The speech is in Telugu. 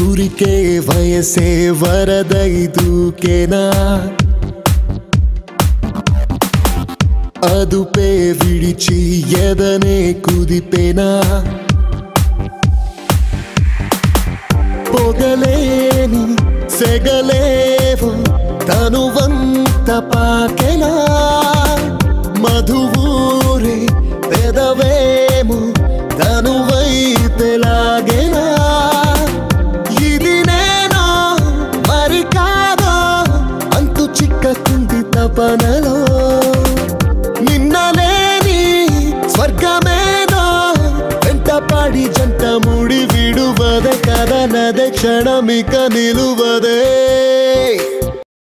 ఊరికే వయసే వరదై దూకేనా అదుపే విడిచి ఎదనే కుదిపేనా పొగలేని సెగలేవు తనువంత పాకెనా మధువూరే పెదవేము తనువై తెలాగెనా ఇది నేనో మరి కాదో అంతు చిక్కకుంది తపనలో నిన్నలేని స్వర్గమేదో వెంటపడి జంట ముడి విడువదే కదనదే క్షణమిక నిలువదే